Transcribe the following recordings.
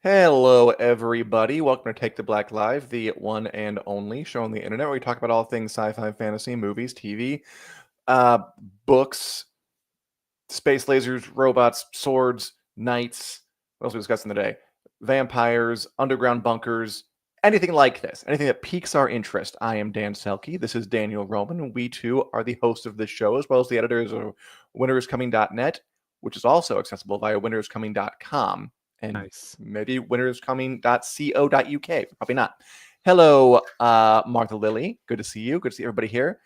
Hello, everybody. Welcome to Take the Black Live, the one and only show on the internet where we talk about all things sci-fi, fantasy, movies, TV, uh, books, space lasers, robots, swords, knights. What else we discussed in the day? Vampires, underground bunkers, anything like this, anything that piques our interest. I am Dan Selke. This is Daniel Roman, and we too are the host of this show, as well as the editors of winteriscoming.net, which is also accessible via winteriscoming.com and Nice. maybe winteriscoming.co.uk. Probably not. Hello, Martha Lilly. Good to see you. Good to see everybody here.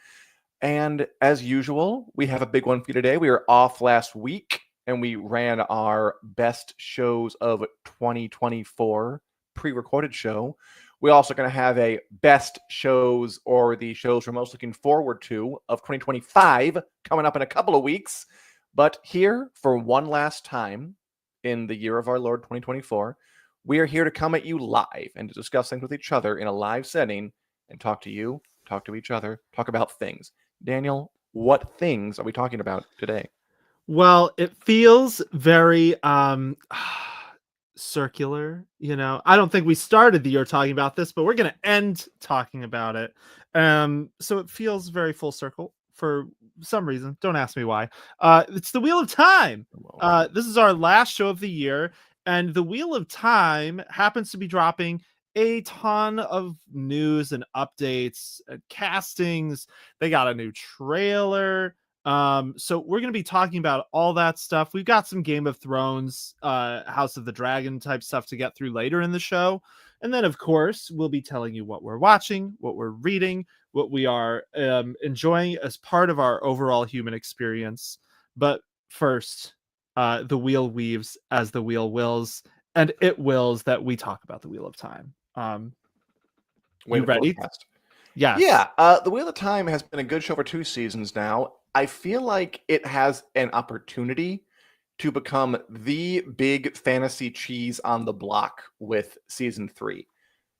And as usual, we have a big one for you today. We were off last week and we ran our best shows of 2024 pre-recorded show. We're also going to have a best shows or the shows we're most looking forward to of 2025 coming up in a couple of weeks. But here for one last time in the year of our Lord 2024, we are here to come at you live and to discuss things with each other in a live setting and talk to you, talk to each other, talk about things. Daniel, what things are we talking about today? Well, it feels very circular, I don't think we started the year talking about this, but we're going to end talking about it. So it feels very full circle for some reason. Don't ask me why. It's the Wheel of Time. This is our last show of the year, and the Wheel of Time happens to be dropping a ton of news and updates and castings. They got a new trailer. So we're going to be talking about all that stuff. We've got some Game of Thrones, House of the Dragon type stuff to get through later in the show. And then, of course, we'll be telling you what we're watching, what we're reading, what we are enjoying as part of our overall human experience. But first, the wheel weaves as the wheel wills, and it wills that we talk about the Wheel of Time. You ready? Yes. Yeah, The Wheel of Time has been a good show for 2 seasons now. I feel like it has an opportunity to become the big fantasy cheese on the block with season 3.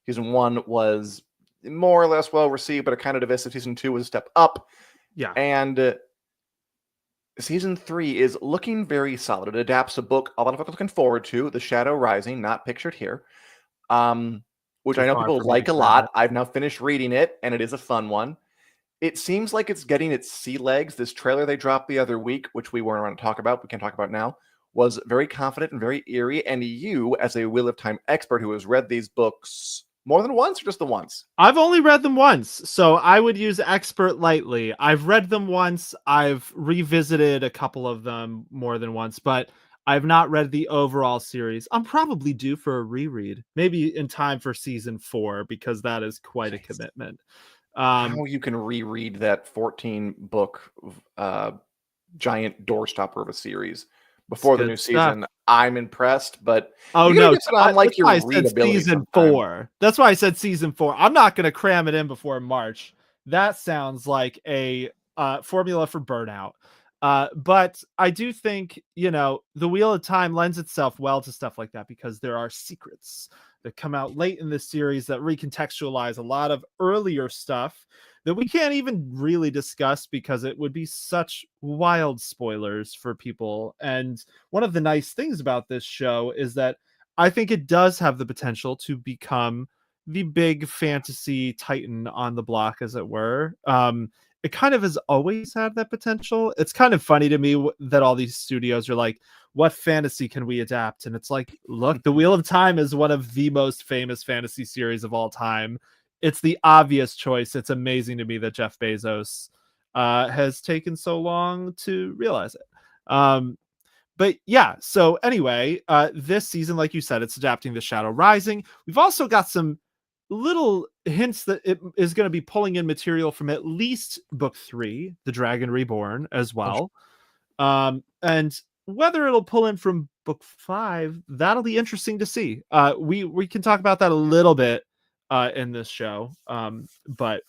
Season 1 was more or less well received, but a kind of divisive. Season 2 was a step up. Yeah. And season 3 is looking very solid. It adapts a book a lot of folks are looking forward to, The Shadow Rising, not pictured here. Which I know people like a lot. I've now finished reading it, and it is a fun one. It seems like it's getting its sea legs. This trailer they dropped the other week, which we weren't around to talk about, we can talk about now, was very confident and very eerie. And you, as a Wheel of Time expert who has read these books more than once or just the once? I've only read them once, so I would use expert lightly. I've read them once. I've revisited a couple of them more than once, but I've not read the overall series. I'm probably due for a reread, maybe in time for season 4, because that is quite a commitment. How you can reread that 14-book giant doorstopper of a series before the new season, I'm impressed, but oh no, on like your readability season 4. That's why I said season 4. I'm not going to cram it in before March. That sounds like a formula for burnout. But I do think, the Wheel of Time lends itself well to stuff like that because there are secrets that come out late in this series that recontextualize a lot of earlier stuff that we can't even really discuss because it would be such wild spoilers for people. And one of the nice things about this show is that I think it does have the potential to become the big fantasy titan on the block, as it were. It kind of has always had that potential. It's kind of funny to me that all these studios are like, what fantasy can we adapt? And it's like, look, the Wheel of Time is one of the most famous fantasy series of all time. It's the obvious choice. It's amazing to me that Jeff Bezos has taken so long to realize it. But yeah, so anyway, this season, like you said, it's adapting The Shadow Rising. We've also got some little hints that it is going to be pulling in material from at least book 3, The Dragon Reborn, as well. And whether it'll pull in from book 5, that'll be interesting to see. We can talk about that a little bit in this show, but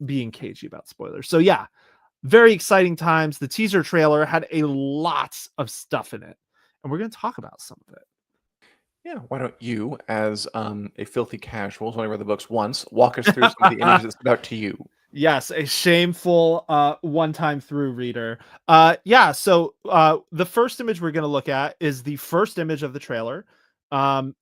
being cagey about spoilers. So yeah, very exciting times. The teaser trailer had a lot of stuff in it, and we're going to talk about some of it. Yeah, why don't you, as a filthy casual who's only read the books once, walk us through some of the images that stood out to you? Yes, a shameful one-time through reader. So the first image we're going to look at is the first image of the trailer.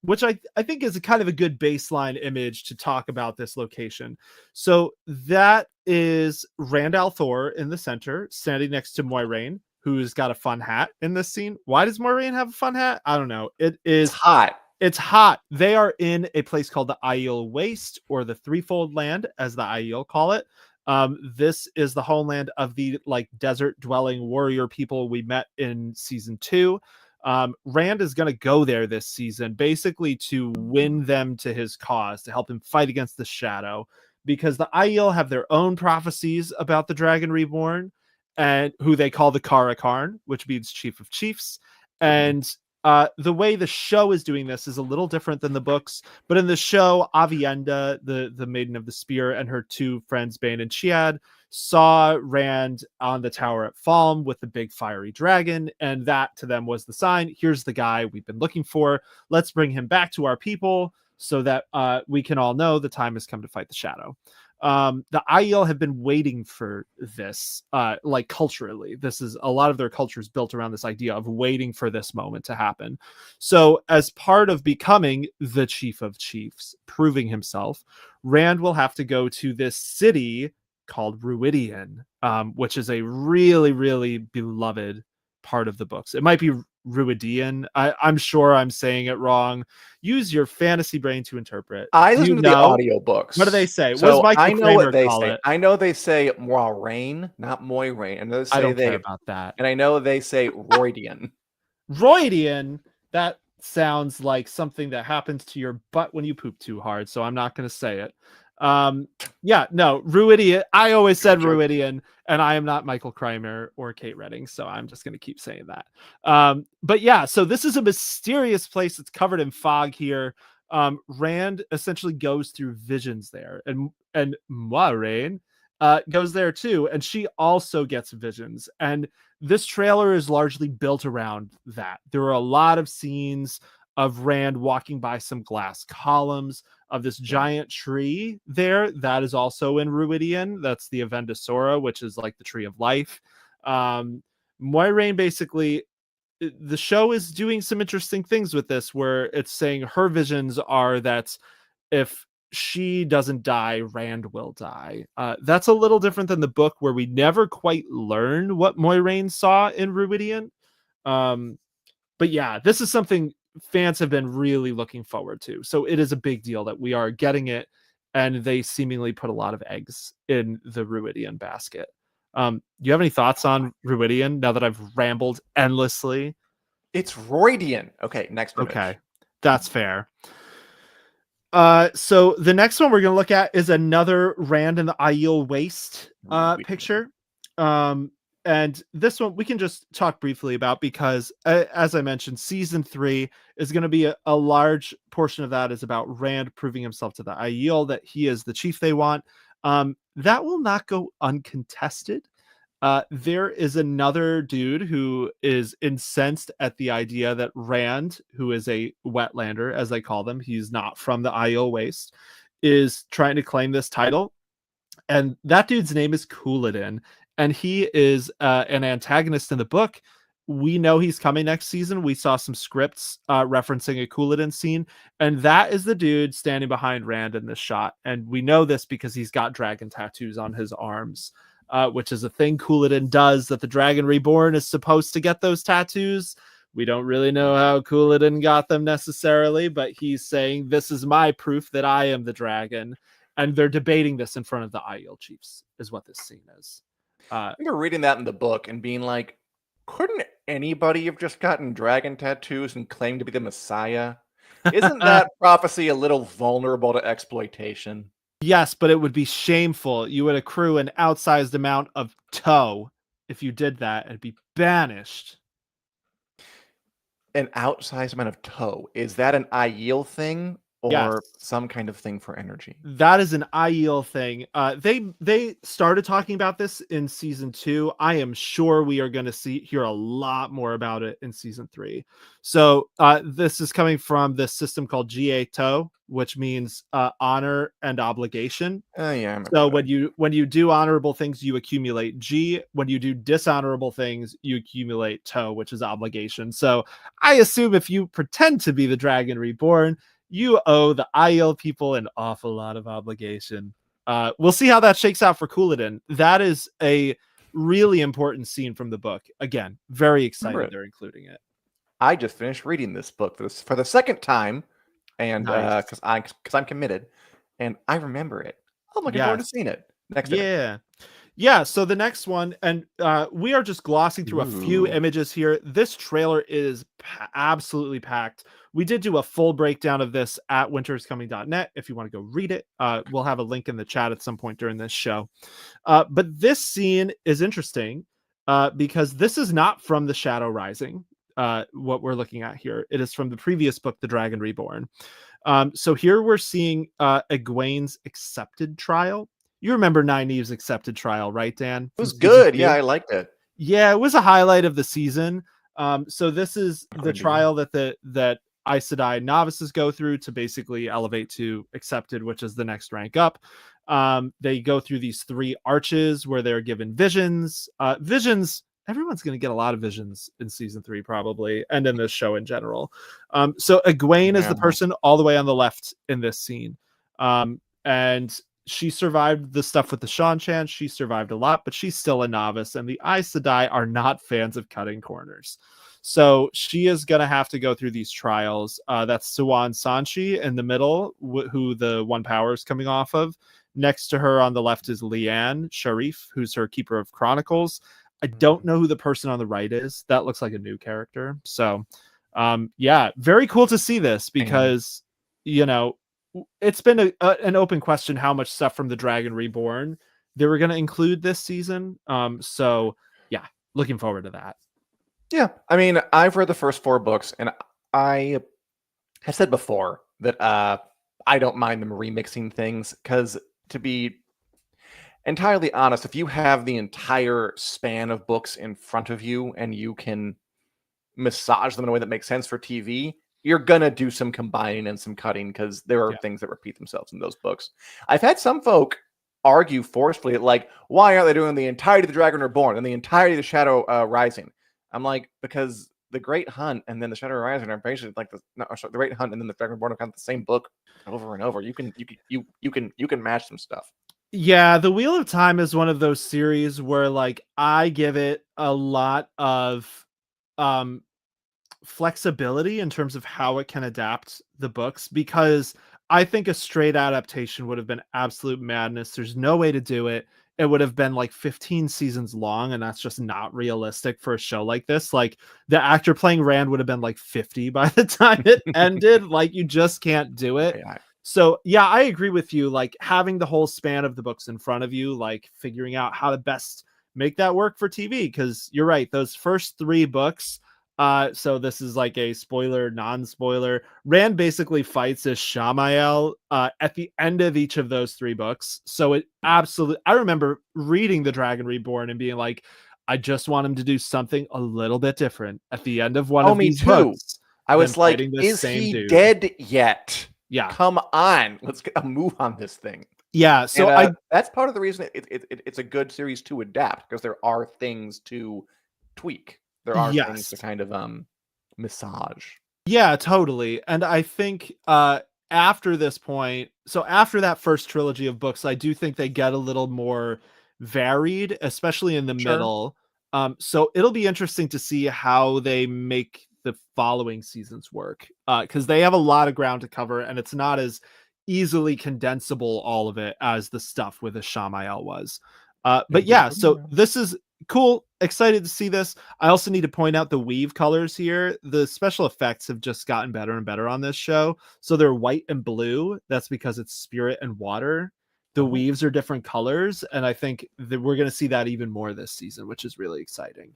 which I think is a kind of a good baseline image to talk about this location. So that is Rand al'Thor in the center, standing next to Moiraine, who's got a fun hat in this scene. Why does Moiraine have a fun hat? I don't know. It's hot. It's hot. They are in a place called the Aiel Waste, or the Threefold Land, as the Aiel call it. This is the homeland of the like desert dwelling warrior people we met in season 2. Rand is going to go there this season basically to win them to his cause, to help him fight against the Shadow, because the Aiel have their own prophecies about the Dragon Reborn, and who they call the Kara Karn, which means Chief of Chiefs. And the way the show is doing this is a little different than the books, but in the show, Avienda, the Maiden of the Spear, and her 2 friends, Bane and Chiad, saw Rand on the tower at Falm with the big fiery dragon, and that to them was the sign. Here's the guy we've been looking for. Let's bring him back to our people so that we can all know the time has come to fight the Shadow. The Aiel have been waiting for this, like culturally. This is a lot of their culture is built around this idea of waiting for this moment to happen. So, as part of becoming the Chief of Chiefs, proving himself, Rand will have to go to this city called Ruidian, which is a really, really beloved part of the books. It might be Ruidian. I'm sure I'm saying it wrong. Use your fantasy brain to interpret. I listen to the audiobooks. What do they say? So what does Michael I know Kramer what they call say. it? I know they say Moiraine, not Moiraine. And I don't care about that. And I know they say Roydian. Roydian, that sounds like something that happens to your butt when you poop too hard, so I'm not going to say it. Yeah, no, Ruidian. I always said Ruidian, and I am not Michael Kramer or Kate Redding, so I'm just going to keep saying that. But yeah, so this is a mysterious place that's covered in fog here. Rand essentially goes through visions there, and Moiraine goes there too, and she also gets visions. And this trailer is largely built around that. There are a lot of scenes of Rand walking by some glass columns, of this giant tree there that is also in Ruidian. That's the Avenda Sora, which is like the tree of life. Moiraine, basically, the show is doing some interesting things with this, where it's saying her visions are that if she doesn't die, Rand will die. That's a little different than the book, where we never quite learn what Moiraine saw in Ruidian. But yeah, this is something fans have been really looking forward to. So it is a big deal that we are getting it, and they seemingly put a lot of eggs in the Ruidian basket. Do you have any thoughts on Ruidian now that I've rambled endlessly? It's Roydian. Okay, next image. Okay, that's fair. So the next one we're going to look at is another Rand in the Aiel Waste picture. And this one we can just talk briefly about, because as I mentioned, season 3 is going to be a large portion of that is about Rand proving himself to the Aiel that he is the chief they want. That will not go uncontested. There is another dude who is incensed at the idea that Rand, who is a wetlander, as they call them, he's not from the Aiel Waste, is trying to claim this title. And that dude's name is Couladin. And he is an antagonist in the book. We know he's coming next season. We saw some scripts referencing a Couladin scene. And that is the dude standing behind Rand in this shot. And we know this because he's got dragon tattoos on his arms, which is a thing Couladin does, that the Dragon Reborn is supposed to get those tattoos. We don't really know how Couladin got them necessarily, but he's saying, this is my proof that I am the dragon. And they're debating this in front of the Aiel chiefs, is what this scene is. I remember reading that in the book and being like, couldn't anybody have just gotten dragon tattoos and claimed to be the Messiah? Isn't that prophecy a little vulnerable to exploitation? Yes, but it would be shameful. You would accrue an outsized amount of tow if you did that and be banished. An outsized amount of tow. Is that an Aiel thing? or Yes. some kind of thing for energy. That is an Aiel thing. They started talking about this in season 2. I am sure we are going to hear a lot more about it in season 3. So this is coming from this system called Jie-To, which means honor and obligation. Oh yeah. I remember So that. when you do honorable things, you accumulate G. When you do dishonorable things, you accumulate To, which is obligation. So I assume if you pretend to be the Dragon Reborn, you owe the Aiel people an awful lot of obligation. We'll see how that shakes out for Couladin. That is a really important scene from the book. Again, very Remember excited it. they're including it. I just finished reading this book for the second time, and Nice. because I'm committed, and I remember it. I'm looking forward to Yes. seeing it next image. Yeah. Yeah, so the next one, and we are just glossing through a few Ooh. images here. This trailer is absolutely packed. We did do a full breakdown of this at winteriscoming.net. If you want to go read it, we'll have a link in the chat at some point during this show. But this scene is interesting because this is not from The Shadow Rising, what we're looking at here. It is from the previous book, The Dragon Reborn. So here we're seeing Egwene's accepted trial. You remember Nynaeve's accepted trial, right, Dan? It From was season good. Yeah, 2? I liked it. Yeah, it was a highlight of the season. So this is the According to you. trial that Aes Sedai novices go through to basically elevate to accepted, which is the next rank up. They go through these 3 arches where they're given visions. Visions, everyone's going to get a lot of visions in season 3 probably, and in this show in general. So Egwene is the Yeah. person all the way on the left in this scene. And she survived the stuff with the Seanchan. She survived a lot, but she's still a novice, and the Aes Sedai are not fans of cutting corners. So she is going to have to go through these trials. That's Siwan Sanchi in the middle, who the One Power is coming off of. Next to her on the left is Leanne Sharif, who's her Keeper of Chronicles. I don't know who the person on the right is. That looks like a new character. So, yeah, very cool to see this because, you know, it's been an open question how much stuff from the Dragon Reborn they were going to include this season. So, yeah, looking forward to that. Yeah, I mean, I've read the first 4 books, and I have said before that I don't mind them remixing things because, to be entirely honest, if you have the entire span of books in front of you and you can massage them in a way that makes sense for TV, you're gonna do some combining and some cutting because there are things that repeat themselves in those books. I've had some folk argue forcefully that, like, why aren't they doing the entirety of the Dragon Reborn and the entirety of the Shadow Rising? I'm like, because the Great Hunt and then the Shadow Rising are basically like the Great Hunt and then the Dragon Reborn are kind of the same book over and over. You can match some stuff. Yeah, the Wheel of Time is one of those series where, like, I give it a lot of flexibility in terms of how it can adapt the books, because I think a straight adaptation would have been absolute madness. There's no way to do it. It would have been like 15 seasons long, and that's just not realistic for a show like this. Like, the actor playing Rand would have been like 50 by the time it ended. Like, you just can't do it. Yeah. So yeah, I agree with you. Like, having the whole span of the books in front of you, like figuring out how to best make that work for TV. Because you're right, those first 3 books. So this is like a spoiler, non-spoiler. Rand basically fights as Shamael at the end of each of those 3 books. So it absolutely, I remember reading The Dragon Reborn and being like, I just want him to do something a little bit different at the end of one of these books. I was like, is he dead yet? Yeah. Come on. Let's get a move on this thing. Yeah. So that's part of the reason it's a good series to adapt, because there are things to tweak. There are things to kind of massage. Yeah, totally. And I think after this point, so after that first trilogy of books, I do think they get a little more varied, especially in the middle. So it'll be interesting to see how they make the following seasons work, because they have a lot of ground to cover, and it's not as easily condensable, all of it, as the stuff with Ishamael was. But yeah, so this is cool. Excited to see this. I also need to point out the weave colors here. The special effects have just gotten better and better on this show. So they're white and blue. That's because it's spirit and water. The weaves are different colors, and I think that we're going to see that even more this season, which is really exciting.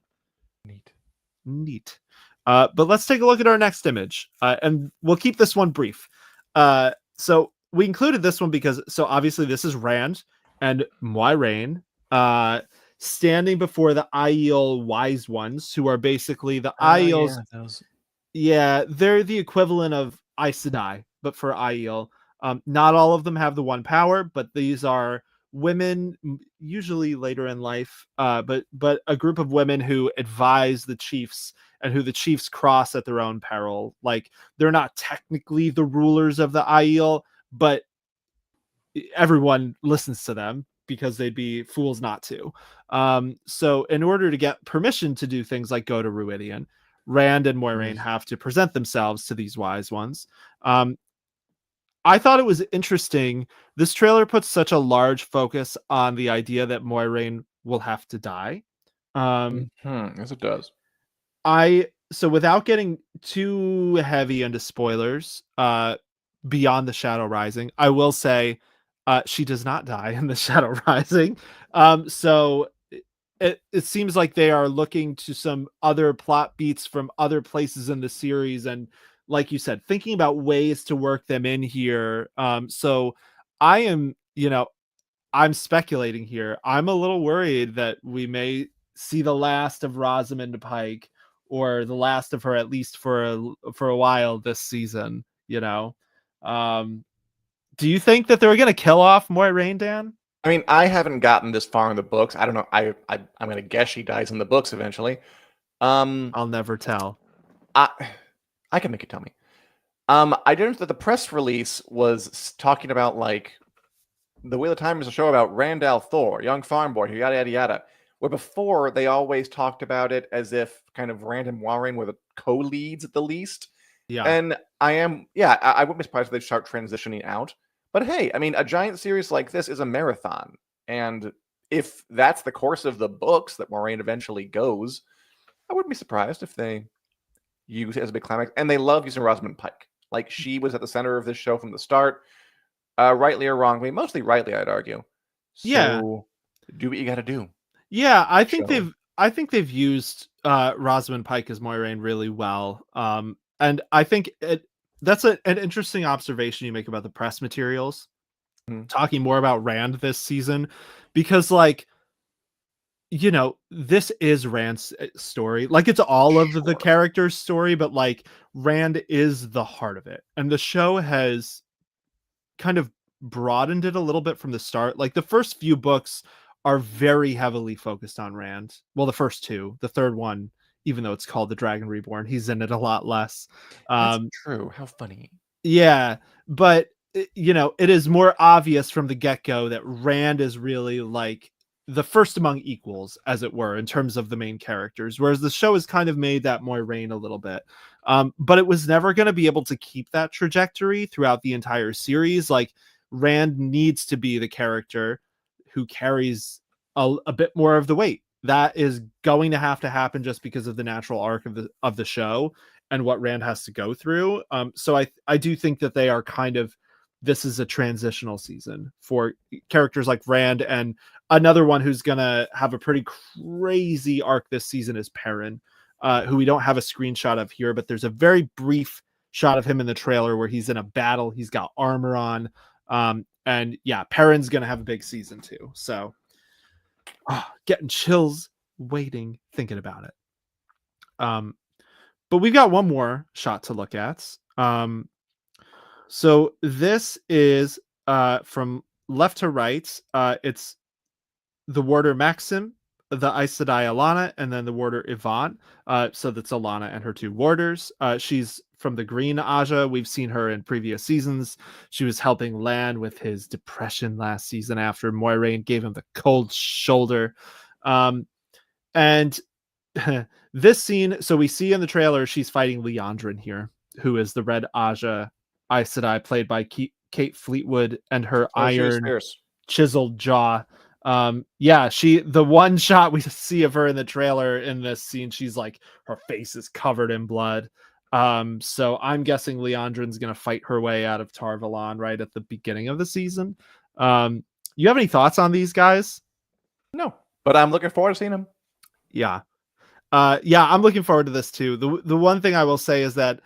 Neat. But let's take a look at our next image, and we'll keep this one brief. So we included this one because so obviously this is Rand and Moiraine standing before the Aiel Wise Ones, who are basically the Aiel's. Yeah, they're the equivalent of Aes Sedai, but for Aiel. Not all of them have the one power, but these are women, usually later in life, but a group of women who advise the chiefs and who the chiefs cross at their own peril. Like they're not technically the rulers of the Aiel, but everyone listens to them because they'd be fools not to. So in order to get permission to do things like go to Ruidian, Rand and Moiraine have to present themselves to these wise ones. I thought it was interesting. This trailer puts such a large focus on the idea that Moiraine will have to die. Yes, it does. So without getting too heavy into spoilers, beyond the Shadow Rising, I will say she does not die in the Shadow Rising. So it seems like they are looking to some other plot beats from other places in the series, and like you said, thinking about ways to work them in here. So I am, I'm speculating here. I'm a little worried that we may see the last of Rosamund Pike, or the last of her at least for a while this season. Do you think that they're going to kill off Moiraine, Dan? I mean, I haven't gotten this far in the books. I don't know. I'm going to guess she dies in the books eventually. I'll never tell. I can make it tell me. I didn't that the press release was talking about like the Wheel of Time is a show about Rand al'Thor, young farm boy, yada yada yada. Where before they always talked about it as if kind of Rand and Moiraine were the co-leads at the least. Yeah. And I wouldn't be surprised if they start transitioning out. But hey, I mean, a giant series like this is a marathon. And if that's the course of the books that Moiraine eventually goes, I wouldn't be surprised if they use it as a big climax. And they love using Rosamund Pike. Like, she was at the center of this show from the start. Rightly or wrongly. Mostly rightly, I'd argue. So, yeah. Do what you got to do. Yeah, I think they've used Rosamund Pike as Moiraine really well. And I think that's an interesting observation you make about the press materials, talking more about Rand this season, because like, this is Rand's story. Like, it's all of the character's story, but like Rand is the heart of it. And the show has kind of broadened it a little bit from the start. Like the first few books are very heavily focused on Rand. Well, the first two, the third one, even though it's called The Dragon Reborn, he's in it a lot less. That's true. How funny. Yeah, but it is more obvious from the get-go that Rand is really like the first among equals, as it were, in terms of the main characters, whereas the show has kind of made that Moiraine a little bit. But it was never going to be able to keep that trajectory throughout the entire series. Like, Rand needs to be the character who carries a bit more of the weight. That is going to happen just because of the natural arc of the show and what Rand has to go through. So I do think that they are kind of, this is a transitional season for characters like Rand, and another one who's going to have a pretty crazy arc this season is Perrin, who we don't have a screenshot of here, but there's a very brief shot of him in the trailer where he's in a battle. He's got armor on. And yeah, Perrin's going to have a big season too. So getting chills waiting, thinking about it. But we've got one more shot to look at. So this is from left to right. It's the warder Maxim, the Aes Sedai Alanna, and then the warder Yvonne. So that's Alanna and her two warders. She's from the Green Aja. We've seen her in previous seasons. She was helping Lan with his depression last season after Moiraine gave him the cold shoulder. And this scene, so we see in the trailer, she's fighting Liandrin here, who is the Red Aja Aes Sedai, played by Kate Fleetwood, and her iron chiseled jaw. The one shot we see of her in the trailer in this scene, she's like, her face is covered in blood. So I'm guessing Liandrin's gonna fight her way out of Tar Valon right at the beginning of the season. You have any thoughts on these guys? No, but I'm looking forward to seeing them. Yeah, I'm looking forward to this too. The one thing I will say is that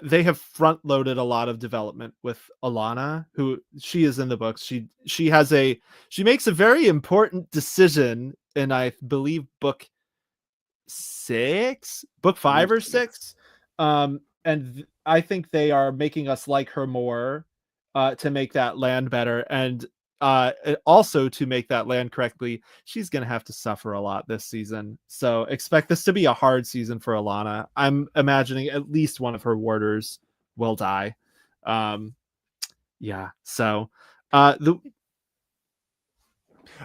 they have front loaded a lot of development with Alana, who she is in the books. She makes a very important decision in, I believe, book five or six. I think they are making us like her more, to make that land better, and also to make that land correctly. She's gonna have to suffer a lot this season, so expect this to be a hard season for Alana. I'm imagining at least one of her warders will die. Yeah, so the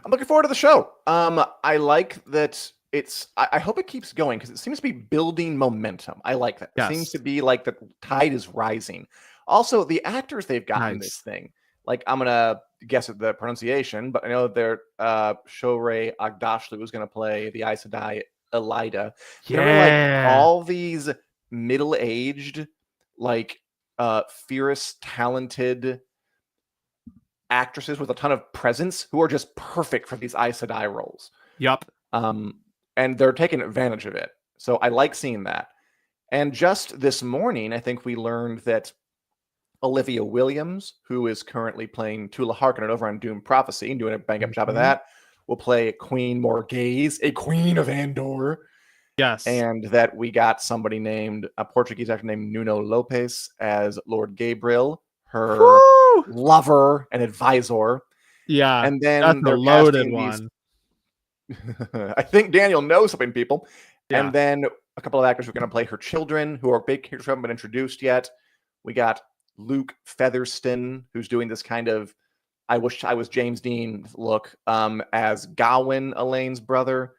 I'm looking forward to the show. I like that I hope it keeps going because it seems to be building momentum. I like that. It seems Yes. to be like the tide is rising. Also, the actors they've gotten this Nice. thing, like I'm gonna guess at the pronunciation, but I know they're Shohreh Aghdashloo was gonna play the Aes Sedai Elida. There were like Yeah. all these middle-aged, like fierce, talented actresses with a ton of presence who are just perfect for these Aes Sedai roles. Yup. And they're taking advantage of it. So I like seeing that. And just this morning, I think we learned that Olivia Williams, who is currently playing Tula Harkonnen over on Doom Prophecy and doing a bang up job of that, will play Queen Morghese, a Queen of Andor. Yes. And that we got somebody named, a Portuguese actor named Nuno Lopes as Lord Gabriel, her Woo! lover and advisor. Yeah, And then that's a they're loaded casting these. one. I think Daniel knows something, people. Yeah. And then a couple of actors who are going to play her children, who are big characters who haven't been introduced yet. We got Luke Featherston, who's doing this kind of I wish I was James Dean look, as Gawain, Elaine's brother,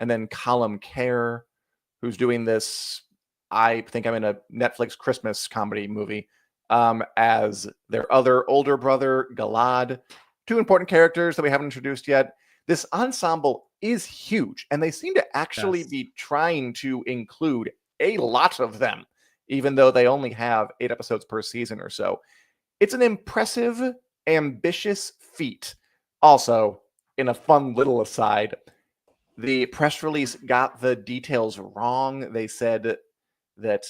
and then Callum Kerr, who's doing this. I think I'm in a Netflix Christmas comedy movie, as their other older brother, Galad. Two important characters that we haven't introduced yet. This ensemble is huge, and they seem to actually Yes. be trying to include a lot of them, even though they only have 8 episodes per season or so. It's an impressive, ambitious feat. Also, in a fun little aside, the press release got the details wrong. They said that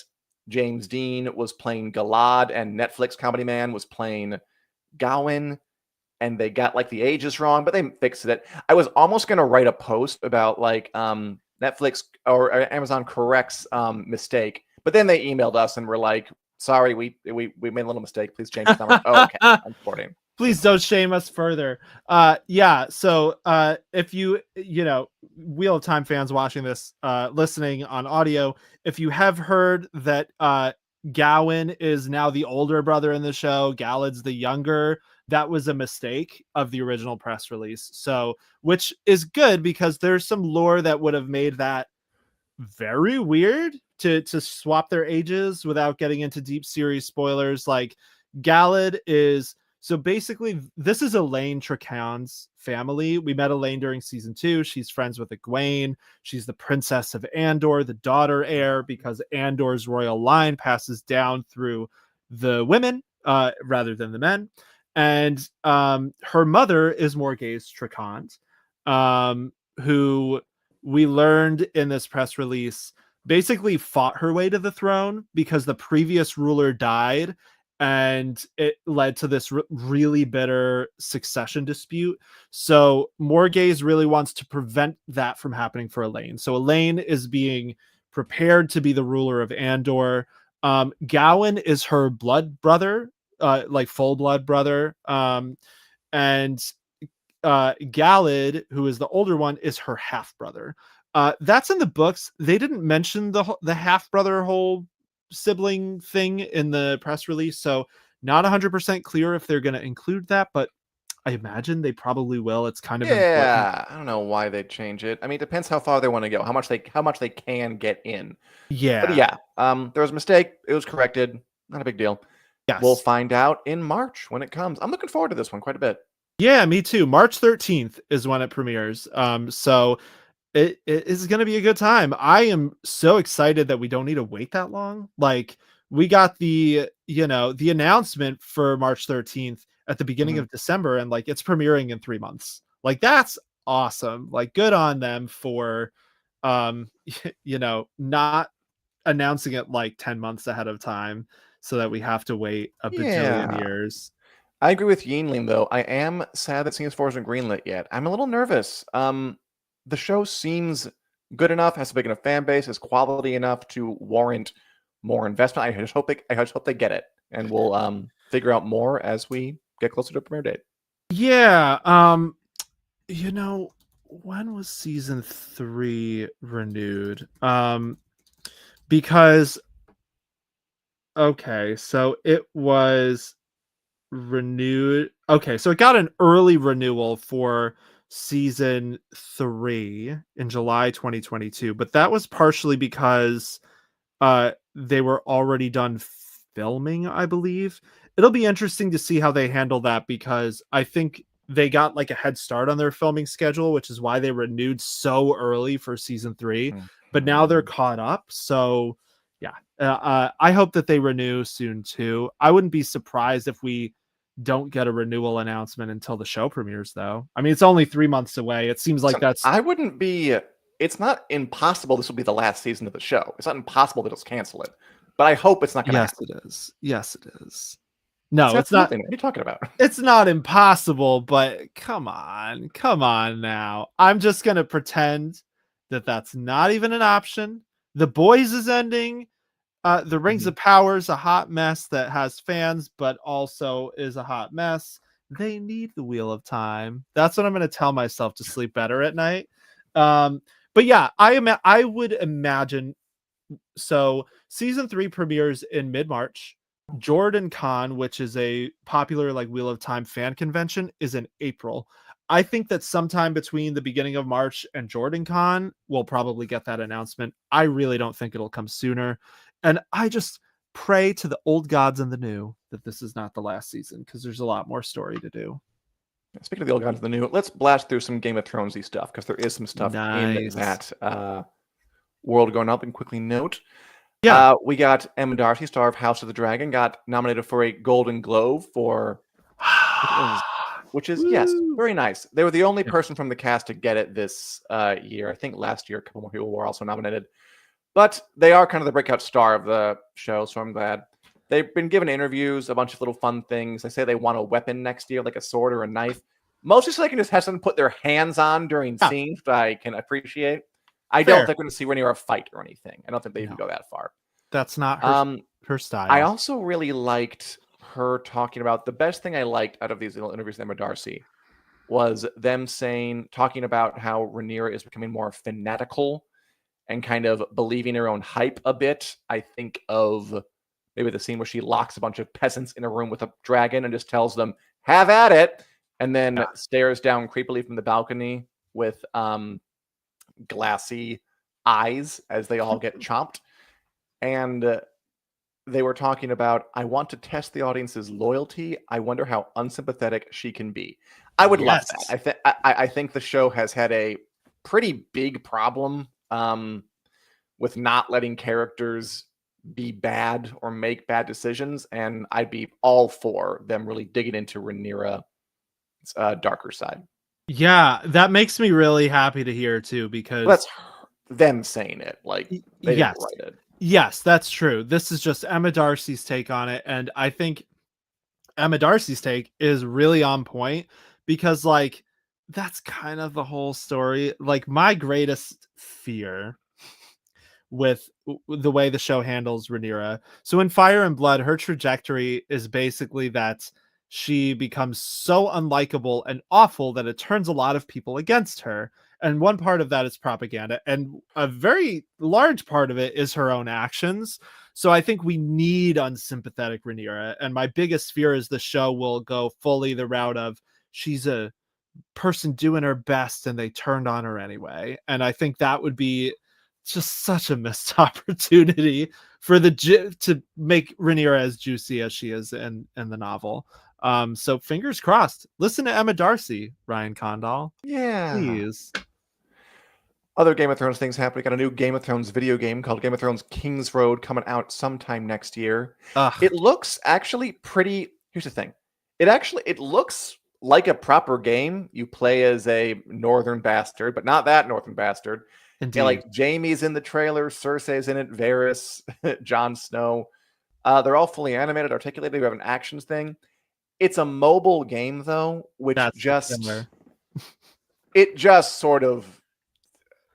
James Dean was playing Galad and Netflix Comedy Man was playing Gawain, and they got like the ages wrong, but they fixed it. I was almost going to write a post about like Netflix or Amazon corrects mistake, but then they emailed us and were like, sorry, we made a little mistake. Please change the number. Oh, okay. I'm sporting. Please don't shame us further. Yeah, so if you Wheel of Time fans watching this, listening on audio, if you have heard that Gawain is now the older brother in the show, Galad's the younger, that was a mistake of the original press release. So, which is good because there's some lore that would have made that very weird to swap their ages without getting into deep series spoilers. Like Galad is, so basically this is Elaine Tracan's family. We met Elaine during season 2. She's friends with Egwene. She's the princess of Andor, the daughter heir, because Andor's royal line passes down through the women rather than the men. And her mother is Morghese Tricant, who we learned in this press release basically fought her way to the throne because the previous ruler died, and it led to this really bitter succession dispute. So Morghese really wants to prevent that from happening for Elaine. So Elaine is being prepared to be the ruler of Andor. Gawain is her blood brother, like full blood brother. And Galad, who is the older one, is her half brother. That's in the books. They didn't mention the half brother whole sibling thing in the press release, so not 100% clear if they're going to include that, but I imagine they probably will. It's kind of important. I don't know why they change it. I mean, it depends how far they want to go, how much they can get in. But Yeah. there was a mistake. It was corrected. Not a big deal. Yes. We'll find out in March when it comes. I'm looking forward to this one quite a bit. Yeah, me too. March 13th is when it premieres. So it is going to be a good time. I am so excited that we don't need to wait that long. Like we got the announcement for March 13th at the beginning of December, and like it's premiering in 3 months. Like that's awesome. Like good on them for not announcing it like 10 months ahead of time so that we have to wait a bajillion Yeah. years. I agree with Yingling, though. I am sad that Season 4 isn't greenlit yet. I'm a little nervous. The show seems good enough, has a big enough fan base, is quality enough to warrant more investment. I just hope they get it, and we'll figure out more as we get closer to premiere date. Yeah. You know, when was season 3 renewed? Because okay, so it was renewed. Okay, so it got an early renewal for season 3 in July 2022, but that was partially because they were already done filming, I believe. It'll be interesting to see how they handle that, because I think they got like a head start on their filming schedule, which is why they renewed so early for season 3, but now they're caught up. So yeah, I hope that they renew soon too. I wouldn't be surprised if we don't get a renewal announcement until the show premieres, though. I mean, it's only 3 months away. It seems like So that's I wouldn't be. It's not impossible this will be the last season of the show. It's not impossible that it'll cancel it, but I hope it's not going to yes, happen. it is. Yes, it is. No, It's it's not. absolutely not. What are you talking about? It's not impossible, but come on now. I'm just gonna pretend that that's not even an option. The Boys is ending. The Rings of Power is a hot mess that has fans, but also is a hot mess. They need the Wheel of Time. That's what I'm gonna tell myself to sleep better at night. But yeah, I would imagine. So season 3 premieres in mid-March. Jordan Con, which is a popular like Wheel of Time fan convention, is in April. I think that sometime between the beginning of March and Jordan Con, we'll probably get that announcement. I really don't think it'll come sooner. And I just pray to the old gods and the new that this is not the last season, because there's a lot more story to do. Speaking of the old gods and the new, let's blast through some Game of Thronesy stuff, because there is some stuff in that world going up. And quickly note, we got Emma Darcy, star of House of the Dragon, got nominated for a Golden Globe for, which is yes, very nice. They were the only person from the cast to get it this year. I think last year a couple more people were also nominated, but they are kind of the breakout star of the show, so I'm glad. They've been given interviews, a bunch of little fun things. They say they want a weapon next year, like a sword or a knife, mostly so they can just have someone put their hands on during scenes that I can appreciate. I don't think we're going to see Rhaenyra fight or anything. I don't think they even go that far. That's not her style. I also really liked her talking about, the best thing I liked out of these little interviews with Emma Darcy was them talking about how Rhaenyra is becoming more fanatical and kind of believing her own hype a bit. I think of maybe the scene where she locks a bunch of peasants in a room with a dragon and just tells them, have at it, and then stares down creepily from the balcony with glassy eyes as they all get chomped. And they were talking about, I want to test the audience's loyalty. I wonder how unsympathetic she can be. I would love that. I think the show has had a pretty big problem with not letting characters be bad or make bad decisions, and I'd be all for them really digging into Rhaenyra's darker side. Yeah, that makes me really happy to hear too, because that's them saying it. Like, they didn't write it. Yes, that's true. This is just Emma Darcy's take on it, and I think Emma Darcy's take is really on point, because like that's kind of the whole story. Like, my greatest fear with the way the show handles Rhaenyra. So in Fire and Blood, her trajectory is basically that she becomes so unlikable and awful that it turns a lot of people against her. And one part of that is propaganda, and a very large part of it is her own actions. So I think we need unsympathetic Rhaenyra. And my biggest fear is the show will go fully the route of, she's a person doing her best and they turned on her anyway. And I think that would be just such a missed opportunity for to make Rhaenyra as juicy as she is in the novel. So fingers crossed. Listen to Emma Darcy, Ryan Condal. Yeah. Please. Other Game of Thrones things happen. We got a new Game of Thrones video game called Game of Thrones King's Road coming out sometime next year. It looks actually pretty. Here's the thing. It looks like a proper game. You play as a northern bastard, but not that northern bastard. Indeed. Yeah, like Jamie's in the trailer, Cersei's in it, Varys, Jon Snow. They're all fully animated, articulated. We have an actions thing. It's a mobile game though, which That's the just killer. it just sort of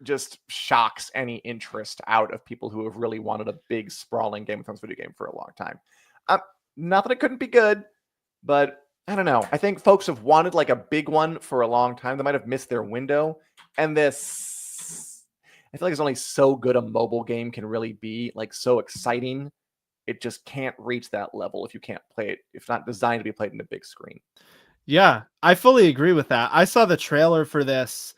just shocks any interest out of people who have really wanted a big sprawling Game of Thrones video game for a long time. Not that it couldn't be good, but I don't know. I think folks have wanted like a big one for a long time. They might have missed their window, and this, I feel like it's only so good a mobile game can really be, like so exciting. It just can't reach that level if you can't play it, if not designed to be played in a big screen. Yeah, I fully agree with that. I saw the trailer for this.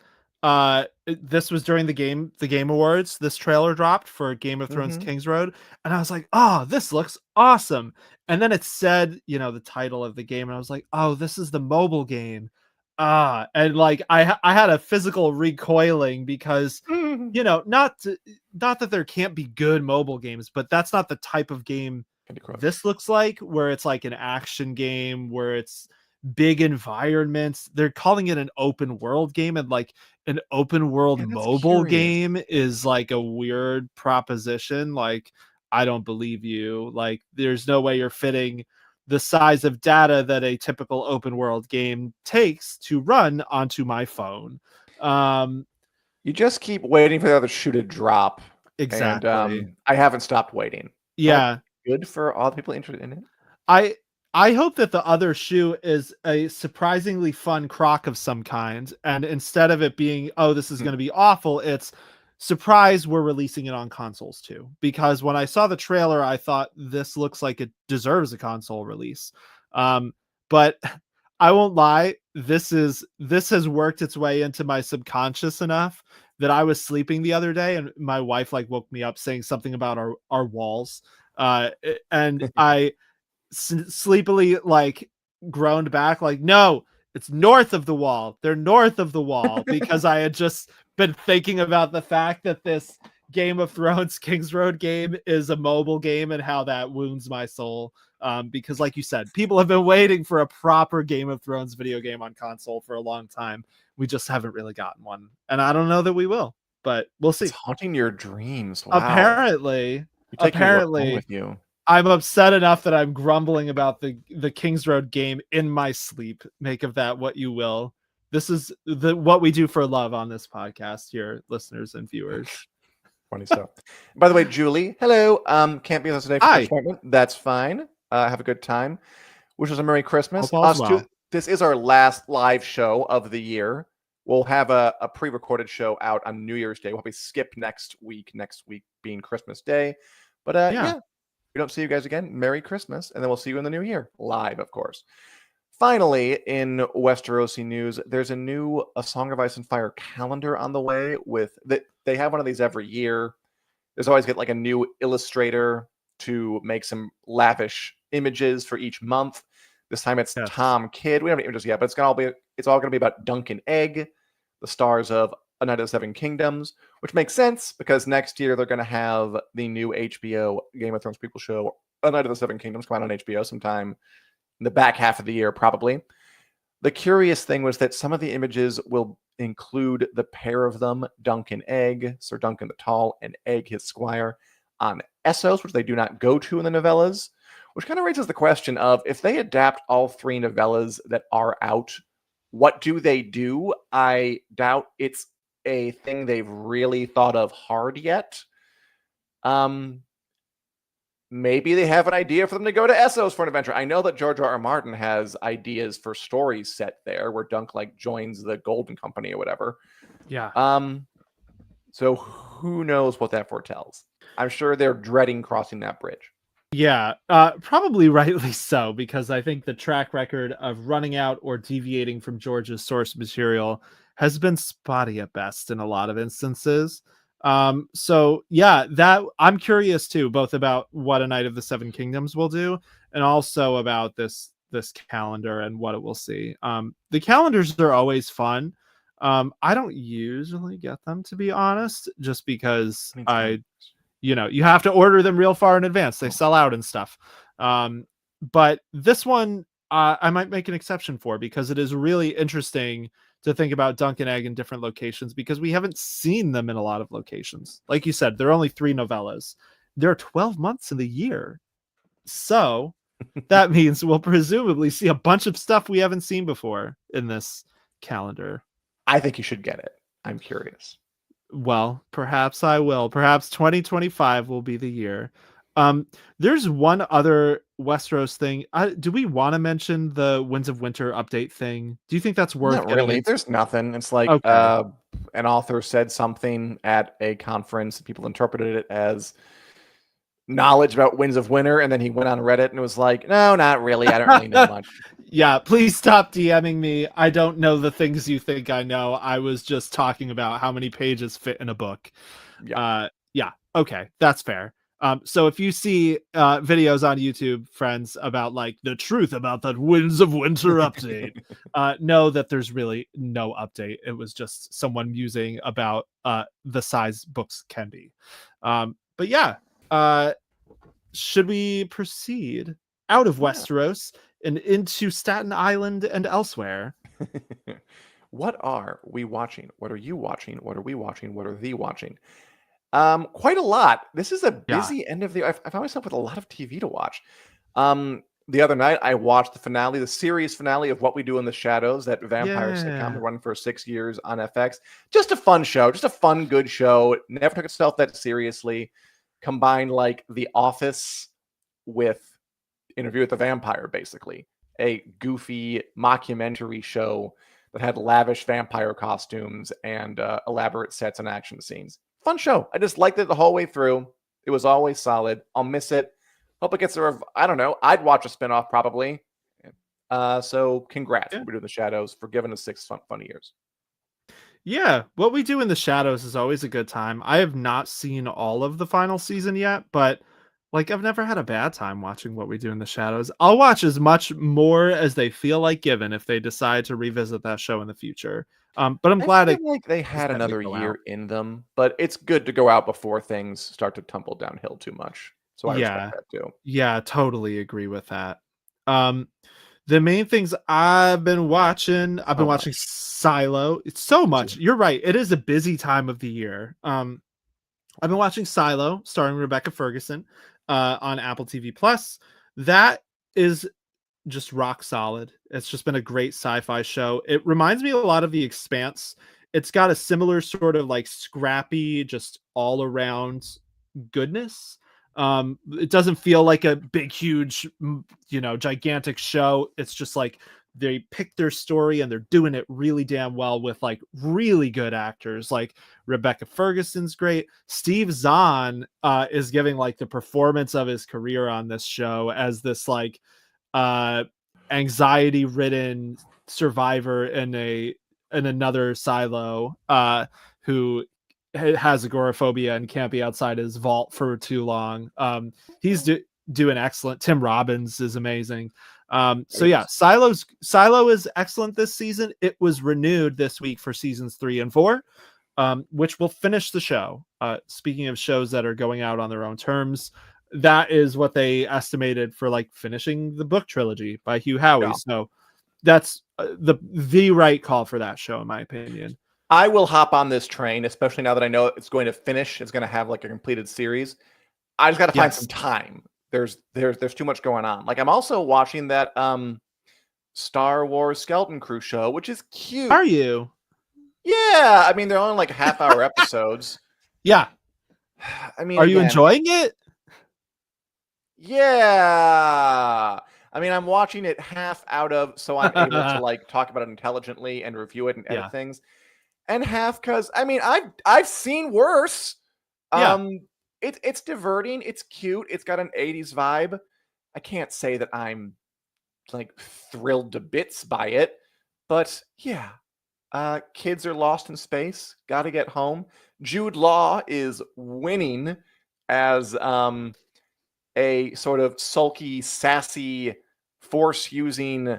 This was during the Game Awards. This trailer dropped for Game of Thrones Mhm. King's Road, and I was like, "Oh, this looks awesome!" And then it said, the title of the game, and I was like, "Oh, this is the mobile game." And like I had a physical recoiling because not that there can't be good mobile games, but that's not the type of game Candy Crush. this looks like, where it's like an action game where it's big environments. They're calling it an open world game, and like an open world Yeah, that's mobile curious. game is like a weird proposition. Like, I don't believe you. Like, there's no way you're fitting the size of data that a typical open world game takes to run onto my phone. You just keep waiting for the other shoe to drop, and Exactly. I haven't stopped waiting. But Yeah. good for all the people interested in it. I I hope that the other shoe is a surprisingly fun crock of some kind, and instead of it being, oh, this is Hmm. going to be awful, it's surprise, we're releasing it on consoles too. Because when I saw the trailer, I thought this looks like it deserves a console release. But I won't lie, this has worked its way into my subconscious enough that I was sleeping the other day and my wife like woke me up saying something about our walls. And I sleepily like groaned back like, no, it's north of the wall, they're north of the wall, because I had just been thinking about the fact that this Game of Thrones King's Road game is a mobile game and how that wounds my soul. Because like you said, people have been waiting for a proper Game of Thrones video game on console for a long time. We just haven't really gotten one, and I don't know that we will, but we'll It's see. haunting your dreams. Wow. apparently You take your work home apparently with you. I'm upset enough that I'm grumbling about the Kings Road game in my sleep. Make of that what you will. This is what we do for love on this podcast here, listeners and viewers. Funny stuff. By the way, Julie, hello. Can't be with us today for an Hi. appointment. That's fine. Have a good time. Wish us a Merry Christmas. Hope all's well. This is our last live show of the year. We'll have a pre-recorded show out on New Year's Day. We'll probably skip next week being Christmas Day. But yeah, we don't see you guys again. Merry Christmas, and then we'll see you in the new year, live, of course. Finally, in Westerosi news, there's a new A Song of Ice and Fire calendar on the way. With that, they have one of these every year. There's always get like a new illustrator to make some lavish images for each month. This time it's Yes. Tom Kidd. We haven't images yet, but it's all going to be about Duncan Egg, the stars of A Night of the Seven Kingdoms, which makes sense because next year they're going to have the new HBO Game of Thrones prequel show, A Night of the Seven Kingdoms, come out on HBO sometime in the back half of the year, probably. The curious thing was that some of the images will include the pair of them, Duncan Egg, Sir Duncan the Tall, and Egg, his squire, on Essos, which they do not go to in the novellas, which kind of raises the question of if they adapt all three novellas that are out, what do they do? I doubt it's a thing they've really thought of hard yet. Maybe they have an idea for them to go to Essos for an adventure. I know that George R. R. Martin has ideas for stories set there where Dunk like joins the Golden Company or whatever. Yeah. So who knows what that foretells? I'm sure they're dreading crossing that bridge. Yeah, probably rightly so, because I think the track record of running out or deviating from George's source material has been spotty at best in a lot of instances. So yeah, that I'm curious too, both about what A Night of the Seven Kingdoms will do, and also about this calendar and what it will see. The calendars are always fun. I don't usually get them, to be honest, just because you have to order them real far in advance. They sell out and stuff. But this one, I might make an exception for, because it is really interesting to think about Dunk and Egg in different locations because we haven't seen them in a lot of locations. Like you said, there are only 3 novellas. There are 12 months in the year. So that means we'll presumably see a bunch of stuff we haven't seen before in this calendar. I think you should get it. I'm curious. Well, perhaps I will. Perhaps 2025 will be the year. There's one other Westeros thing. Do we want to mention the Winds of Winter update thing? Do you think that's worth Not getting really. into? There's nothing. It's like Okay. an author said something at a conference. People interpreted it as knowledge about Winds of Winter, and then he went on Reddit and was like, "No, not really. I don't really know much." Yeah, please stop DMing me. I don't know the things you think I know. I was just talking about how many pages fit in a book. Yeah. Yeah, okay, that's fair. So if you see videos on YouTube, friends, about like the truth about that Winds of Winter update, know that there's really no update. It was just someone musing about the size books can be. But yeah, should we proceed out of Yeah. Westeros and into Staten Island and elsewhere? What are we watching? What are you watching? What are we watching? What are they watching? Quite a lot. This is a Yeah. busy end of the year. I found myself with a lot of TV to watch. The other night I watched the finale, the series finale of What We Do in the Shadows, that vampire sitcom Yeah. that run for 6 years on FX. Just a fun show, just a fun, good show. It never took itself that seriously. Combined like The Office with Interview with the Vampire, basically. A goofy mockumentary show that had lavish vampire costumes and elaborate sets and action scenes. Fun show. I just liked it the whole way through. It was always solid. I'll miss it. Hope it gets I don't know. I'd watch a spinoff probably. So congrats, Yeah. What We Do in the Shadows, for giving us 6 fun years. Yeah, What We Do in the Shadows is always a good time. I have not seen all of the final season yet, but like I've never had a bad time watching What We Do in the Shadows. I'll watch as much more as they feel like given if they decide to revisit that show in the future. But I'm I glad feel it like they is had getting to another go year out. in them, but it's good to go out before things start to tumble downhill too much. So I respect Yeah, that too. yeah, totally agree with that. Um, the main things I've been So watching much. Silo. It's so Me much. too. You're right. It is a busy time of the year. I've been watching Silo, starring Rebecca Ferguson, on Apple TV Plus. That is just rock solid. It's just been a great sci-fi show. It reminds me a lot of The Expanse. It's got a similar sort of like scrappy, just all around goodness. It doesn't feel like a big, huge, gigantic show. It's just like they picked their story and they're doing it really damn well with like really good actors. Like Rebecca Ferguson's great. Steve Zahn is giving like the performance of his career on this show as this like anxiety ridden survivor in another silo who has agoraphobia and can't be outside his vault for too long. He's doing excellent. Tim Robbins is amazing. So yeah, Silo is excellent this season. It was renewed this week for seasons 3 and 4, which will finish the show. Speaking of shows that are going out on their own terms, that is what they estimated for like finishing the book trilogy by Hugh Howey. Yeah. So that's the right call for that show, in my opinion. I will hop on this train, especially now that I know it's going to finish. It's going to have like a completed series. I just got to find Yes. some time. There's too much going on. Like I'm also watching that Star Wars Skeleton Crew show, which is cute. Are you? Yeah, I mean they're only like half-hour episodes. Yeah. I mean, Are you again, enjoying it? yeah. I mean, I'm watching it half out of so I'm able to like talk about it intelligently and review it and edit Yeah. things, and half because I mean I've seen worse. Yeah. It's diverting. It's cute. It's got an 80s vibe. I can't say that I'm like thrilled to bits by it, but yeah. Kids are lost in space. Got to get home. Jude Law is winning as a sort of sulky, sassy, force-using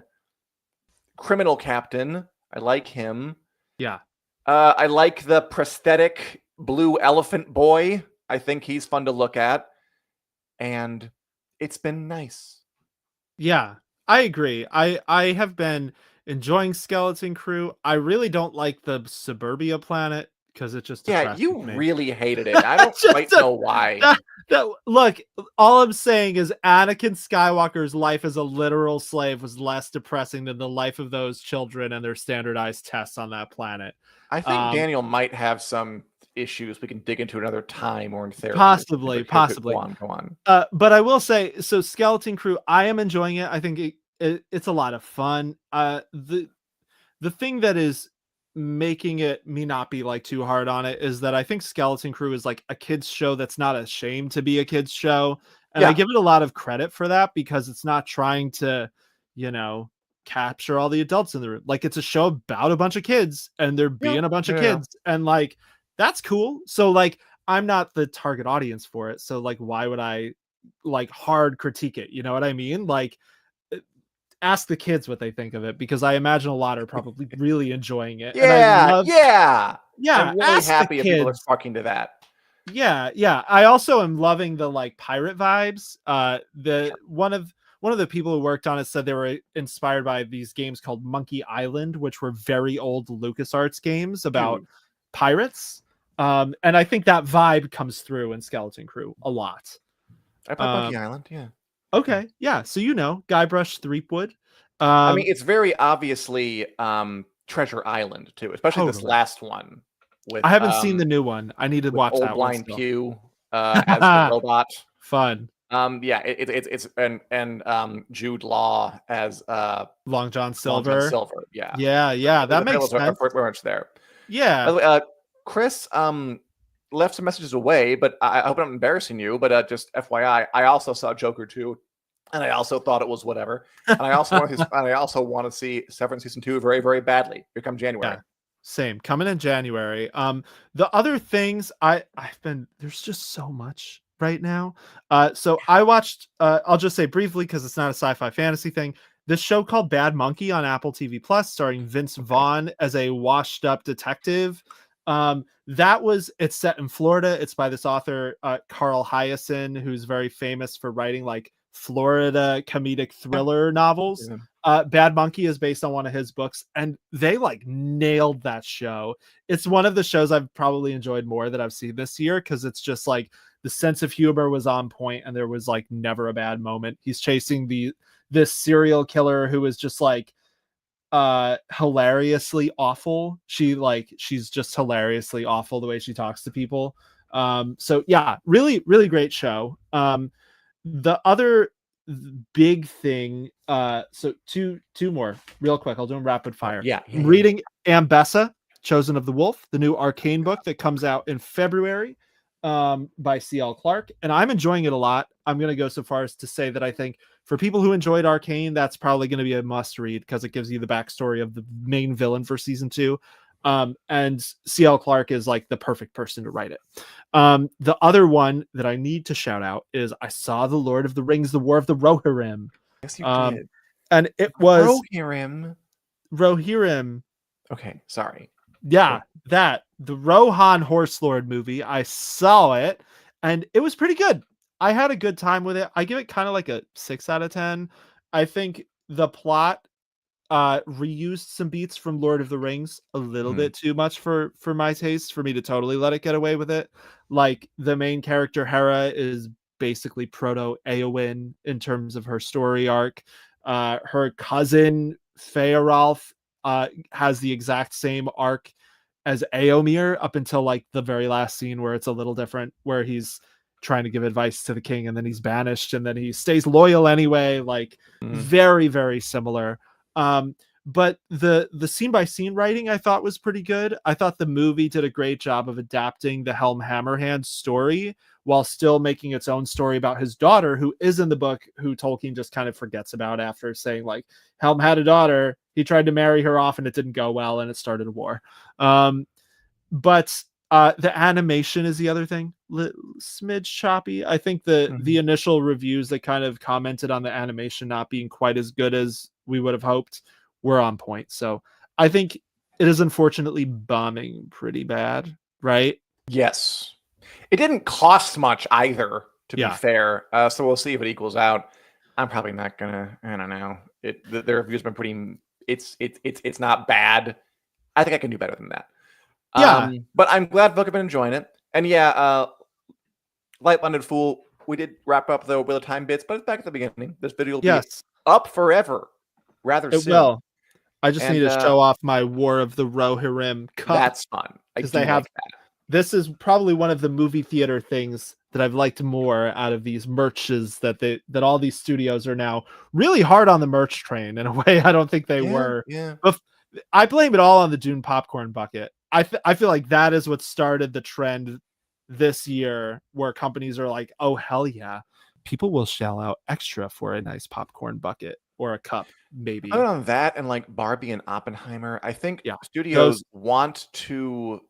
criminal captain. I like him. Yeah. I like the prosthetic blue elephant boy. I think he's fun to look at. And it's been nice. Yeah, I agree. I have been enjoying Skeleton Crew. I really don't like the Suburbia planet because it just Yeah, depresses you me. really hated it. I don't Just quite a- know why. Look, all I'm saying is Anakin Skywalker's life as a literal slave was less depressing than the life of those children and their standardized tests on that planet. I think Um, Daniel might have some issues we can dig into another time or in therapy or something, possibly, but go possibly. on, go on. But I will say, so Skeleton Crew, I am enjoying it. I think it's a lot of fun. The thing that is making it me not be like too hard on it is that I think Skeleton Crew is like a kids show that's not ashamed to be a kids show, and I Yeah. give it a lot of credit for that because it's not trying to, you know, capture all the adults in the room. Like it's a show about a bunch of kids and they're Yeah. being a bunch of Yeah. kids, and like that's cool. So like I'm not the target audience for it, so like why would I like hard critique it? You know what I mean? Like ask the kids what they think of it because I imagine a lot are probably really enjoying it. And I Yeah, love, yeah. yeah, I'm really ask happy the if people are kids. fucking to that. Yeah, yeah. I also am loving the like pirate vibes. The one of the people who worked on it said they were inspired by these games called Monkey Island, which were very old LucasArts games about Dude. pirates. And I think that vibe comes through in Skeleton Crew a lot. I played Monkey Island, yeah. Okay, yeah. So you know, Guybrush Threepwood. I mean, it's very obviously Treasure Island too, especially this Totally. last one with I haven't seen the new one. I need to with watch old that one blind still. Pew as the robot. Fun. Yeah, it's and Jude Law as Long John Long John Silver. Silver. Yeah, Yeah. That the makes parallels sense. are very much there. By Yeah. the way, Chris left some messages away, but I hope I'm not embarrassing you. But just FYI, I also saw Joker 2, and I also thought it was whatever. And I also want to see Severance season 2 very, very badly. Here come January. Yeah. Same. Coming in January. The other things there's just so much right now. So I watched I'll just say briefly because it's not a sci-fi fantasy thing. This show called Bad Monkey on Apple TV Plus, starring Vince Vaughn as a washed-up detective. It's set in Florida. It's by this author, Carl Hyacin, who's very famous for writing like Florida comedic thriller novels. Bad Monkey is based on one of his books, and they like nailed that show. It's one of the shows I've probably enjoyed more that I've seen this year because it's just like the sense of humor was on point and there was like never a bad moment. He's chasing this serial killer who is just like hilariously awful. She's just hilariously awful the way she talks to people. So yeah, really great show. The other big thing, so two more real quick, I'll do them rapid fire. I'm reading Ambessa, Chosen of the Wolf, the new Arcane book that comes out in February, by C.L. Clark, and I'm enjoying it a lot. I'm going to go so far as to say that I think for people who enjoyed Arcane, that's probably going to be a must read because it gives you the backstory of the main villain for season 2. And C.L. Clark is like the perfect person to write it. The other one that I need to shout out is I saw The Lord of the Rings, The War of the Rohirrim. Yes, you did. And it was Rohirrim. Okay, sorry. Yeah, the Rohan Horse Lord movie. I saw it and it was pretty good. I had a good time with it. I give it kind of like a 6 out of 10. I think the plot reused some beats from Lord of the Rings a little bit too much for my taste, for me to totally let it get away with it. Like the main character Hera is basically proto Eowyn in terms of her story arc. Her cousin Feoralf has the exact same arc as Eomer up until like the very last scene where it's a little different, where he's trying to give advice to the king and then he's banished and then he stays loyal anyway. Like very, very similar. But the scene by scene writing I thought was pretty good. I thought the movie did a great job of adapting the Helm Hammerhand story while still making its own story about his daughter, who is in the book, who Tolkien just kind of forgets about after saying like Helm had a daughter. He tried to marry her off and it didn't go well and it started a war. But the animation is the other thing. Smidge choppy. I think the initial reviews that kind of commented on the animation not being quite as good as we would have hoped were on point. So I think it is unfortunately bombing pretty bad, right? Yes. It didn't cost much either, to be fair. So we'll see if it equals out. I'm probably not gonna. I don't know. The reviews have been pretty it's not bad. I think I can do better than that. Yeah. But I'm glad folks have been enjoying it. And yeah, Light-Minded Fool, we did wrap up the Wheel of Time bits, but it's back at the beginning. This video will be Yes, up forever rather it soon. will. I just need And to show off my War of the Rohirrim cup that's fun. I because do they have. like that. This is probably one of the movie theater things that I've liked more out of these merches that all these studios are now really hard on the merch train in a way I don't think they were. Yeah. But I blame it all on the Dune popcorn bucket. I feel like that is what started the trend this year where companies are like, oh hell yeah, people will shell out extra for a nice popcorn bucket or a cup, maybe. Other than that, and like Barbie and Oppenheimer, I think Yeah, studios want to.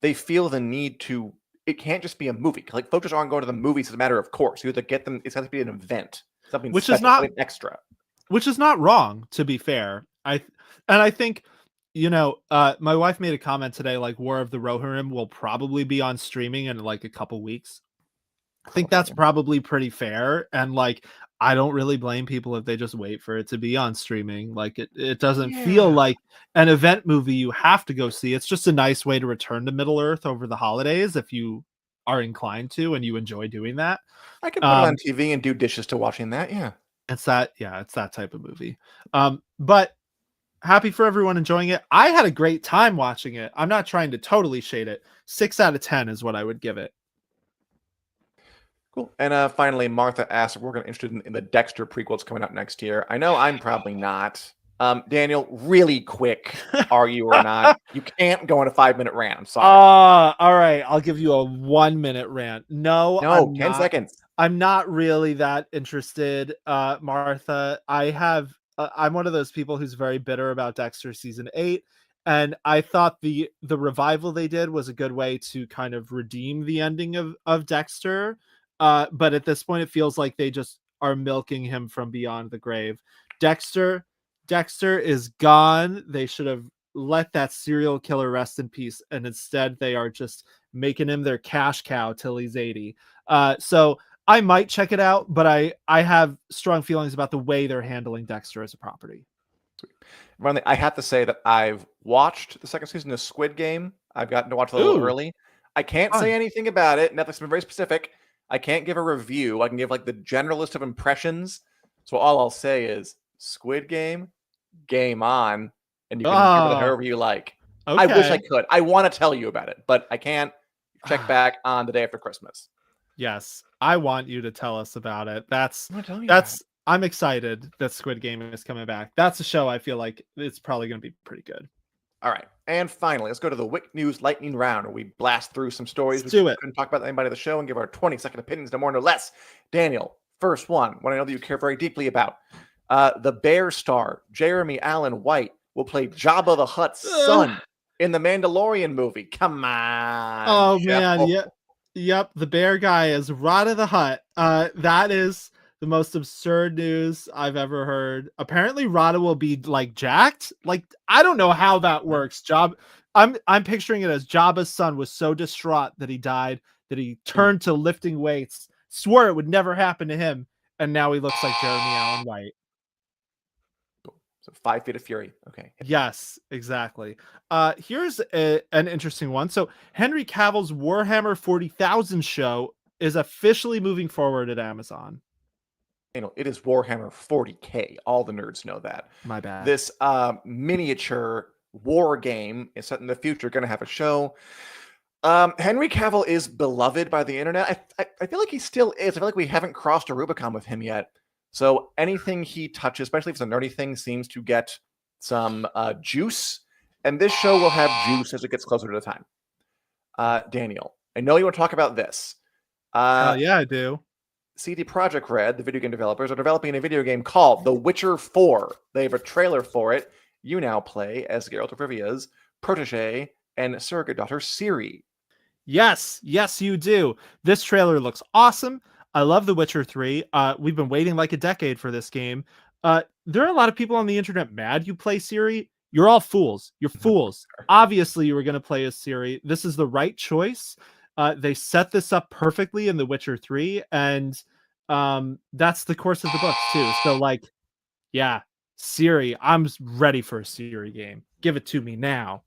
They feel the need to. It can't just be a movie. Like folks aren't going to the movies as a matter of course. You have to get them. It's got to be an event, something which special, is not something extra. Which is not wrong, to be fair. I think, my wife made a comment today, like War of the Rohirrim will probably be on streaming in like a couple weeks. I think that's probably pretty fair. And like, I don't really blame people if they just wait for it to be on streaming. Like it doesn't feel like an event movie you have to go see. It's just a nice way to return to Middle Earth over the holidays if you are inclined to and you enjoy doing that. I can put it on TV and do dishes to watching that. Yeah. It's that type of movie. But happy for everyone enjoying it. I had a great time watching it. I'm not trying to totally shade it. 6 out of 10 is what I would give it. Cool. And finally, Martha asked if we're going to interested in the Dexter prequels coming out next year. I know I'm probably not. Daniel, really quick, are you or not? You can't go on a 5-minute rant. I'm sorry. All right. I'll give you a 1-minute rant. No, 10 seconds. I'm not really that interested, Martha. I'm one of those people who's very bitter about Dexter season 8. And I thought the revival they did was a good way to kind of redeem the ending of Dexter. But at this point, it feels like they just are milking him from beyond the grave. Dexter is gone. They should have let that serial killer rest in peace. And instead, they are just making him their cash cow till he's 80. So I might check it out, but I have strong feelings about the way they're handling Dexter as a property. Sweet. I have to say that I've watched the second season of Squid Game. I've gotten to watch it a little early. I can't say anything about it. Netflix has been very specific. I can't give a review. I can give like the general list of impressions. So all I'll say is Squid Game, game on, and you can give it however you like. Okay. I wish I could. I want to tell you about it, but I can't. Check back on the day after Christmas. Yes, I want you to tell us about it. I'm excited that Squid Game is coming back. That's a show I feel like it's probably going to be pretty good. All right. And finally, let's go to the Wick News Lightning Round where we blast through some stories. Let's do it. Couldn't talk about anybody on the show and give our 20-second opinions, no more, no less. Daniel, first one I know that you care very deeply about. The Bear star, Jeremy Allen White, will play Jabba the Hutt's son in the Mandalorian movie. Come on. Oh, man. Yep. The bear guy is Rada the Hutt. That is the most absurd news I've ever heard. Apparently Rada will be like jacked. Like, I don't know how that works. I'm picturing it as Jabba's son was so distraught that he died, that he turned to lifting weights, swore it would never happen to him, and now he looks like Jeremy Allen White. So 5 Feet of Fury. Okay. Yes, exactly. Here's an interesting one. So Henry Cavill's Warhammer 40,000 show is officially moving forward at Amazon. It is Warhammer 40K. All the nerds know that. My bad. This miniature war game is set in the future, going to have a show. Henry Cavill is beloved by the internet. I feel like he still is. I feel like we haven't crossed a Rubicon with him yet. So anything he touches, especially if it's a nerdy thing, seems to get some juice. And this show will have juice as it gets closer to the time. Daniel, I know you want to talk about this. Yeah, I do. CD Projekt Red, the video game developers, are developing a video game called The Witcher 4. They have a trailer for it. You now play as Geralt of Rivia's protege and surrogate daughter, Ciri. Yes, you do. This trailer looks awesome. I love The Witcher 3. We've been waiting like a decade for this game. There are a lot of people on the internet mad you play Ciri. You're all fools. You're fools. Obviously, you were going to play as Ciri. This is the right choice. They set this up perfectly in The Witcher 3, and that's the course of the books too. So, like, yeah, Siri, I'm ready for a Siri game. Give it to me now.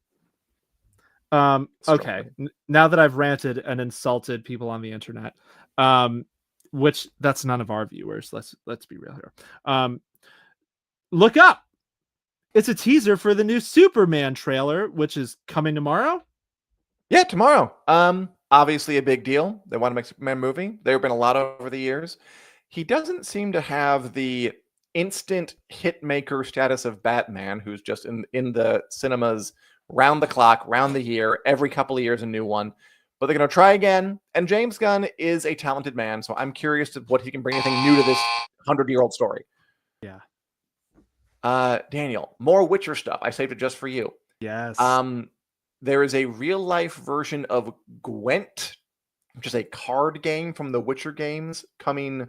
Okay. Now that I've ranted and insulted people on the internet, which that's none of our viewers. Let's be real here. Look up. It's a teaser for the new Superman trailer, which is coming tomorrow. Yeah, tomorrow. Obviously a big deal. They want to make a Superman movie. There have been a lot over the years. He doesn't seem to have the instant hit maker status of Batman, who's just in the cinemas round the clock, round the year, every couple of years a new one. But they're going to try again. And James Gunn is a talented man, so I'm curious to what he can bring anything new to this 100-year-old story. Yeah. Daniel, more Witcher stuff. I saved it just for you. Yes. There is a real-life version of Gwent, which is a card game from the Witcher games coming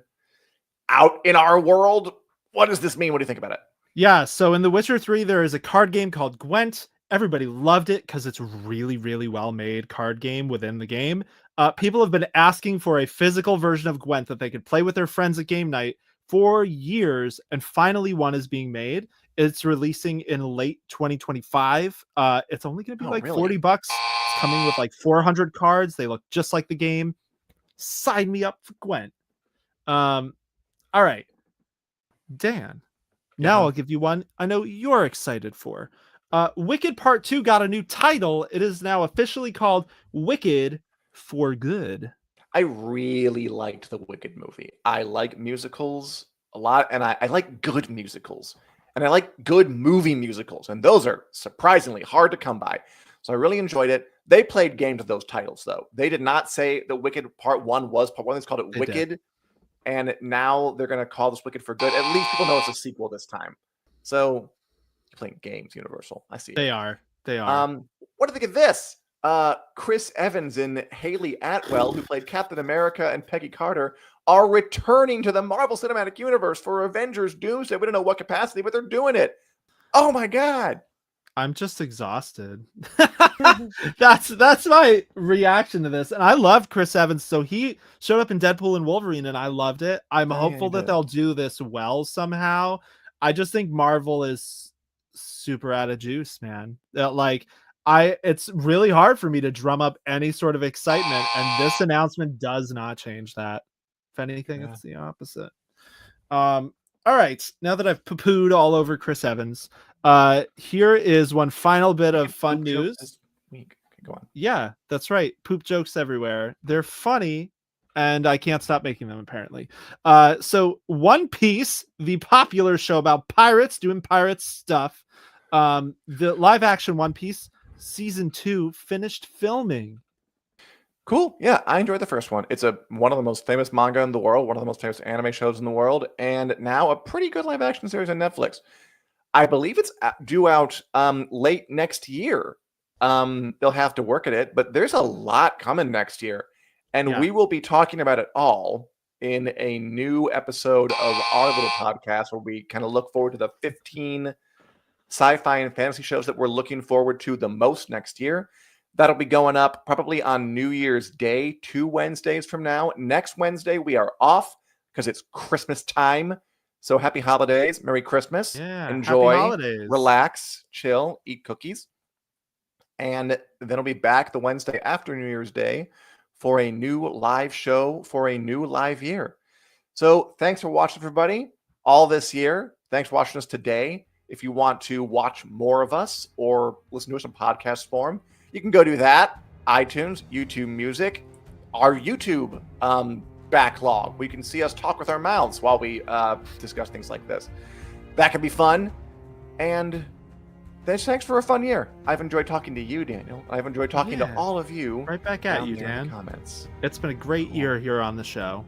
out in our world. What does this mean? What do you think about it? Yeah, so in The Witcher 3, there is a card game called Gwent. Everybody loved it because it's a really, really well-made card game within the game. People have been asking for a physical version of Gwent that they could play with their friends at game night for years, and finally one is being made. It's releasing in late 2025. It's only going to be $40. It's coming with like 400 cards. They look just like the game. Sign me up for Gwent. All right, Dan. Now I'll give you one I know you're excited for. Wicked Part 2 got a new title. It is now officially called Wicked for Good. I really liked the Wicked movie. I like musicals a lot, and I like good musicals. And I like good movie musicals, and those are surprisingly hard to come by. So I really enjoyed it. They played games with those titles, though. They did not say the Wicked Part 1 was Part 1. They called it Wicked. And now they're going to call this Wicked for Good. At least people know it's a sequel this time. So you're playing games, Universal. I see. They are. What do you think of this? Chris Evans and Haley Atwell, who played Captain America and Peggy Carter, are returning to the Marvel Cinematic Universe for Avengers Doomsday. We don't know what capacity, but they're doing it. Oh my God. I'm just exhausted. That's my reaction to this. And I loved Chris Evans. So he showed up in Deadpool and Wolverine, and I loved it. I'm hopeful that they'll do this well somehow. I just think Marvel is super out of juice, man. It's really hard for me to drum up any sort of excitement, and this announcement does not change that. If anything, it's the opposite. All right, now that I've poo-pooed all over Chris Evans, here is one final bit of fun news. Go on. Yeah, that's right. Poop jokes everywhere. They're funny, and I can't stop making them, apparently. So One Piece, the popular show about pirates doing pirate stuff, the live-action One Piece Season 2 finished filming. Cool. Yeah, I enjoyed the first one. It's one of the most famous manga in the world, one of the most famous anime shows in the world, and now a pretty good live action series on Netflix. I believe it's due out late next year. They'll have to work at it, but there's a lot coming next year, and we will be talking about it all in a new episode of our little podcast where we kind of look forward to the 15 sci-fi and fantasy shows that we're looking forward to the most next year. That'll be going up probably on New Year's Day, 2 Wednesdays from now. Next Wednesday, we are off because it's Christmas time. So happy holidays. Merry Christmas. Yeah, enjoy, happy holidays. Relax, chill, eat cookies. And then we'll be back the Wednesday after New Year's Day for a new live show for a new live year. So thanks for watching, everybody, all this year. Thanks for watching us today. If you want to watch more of us or listen to us in podcast form, you can go do that. iTunes, YouTube Music, our YouTube backlog. We can see us talk with our mouths while we discuss things like this. That can be fun. And thanks for a fun year. I've enjoyed talking to you, Daniel. I've enjoyed talking to all of you. Right back at you, Dan. Comments. It's been a great year here on the show.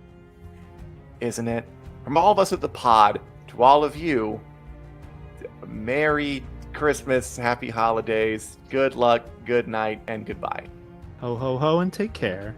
Isn't it? From all of us at the pod to all of you, Merry Christmas, happy holidays, good luck, good night, and goodbye. Ho, ho, ho, and take care.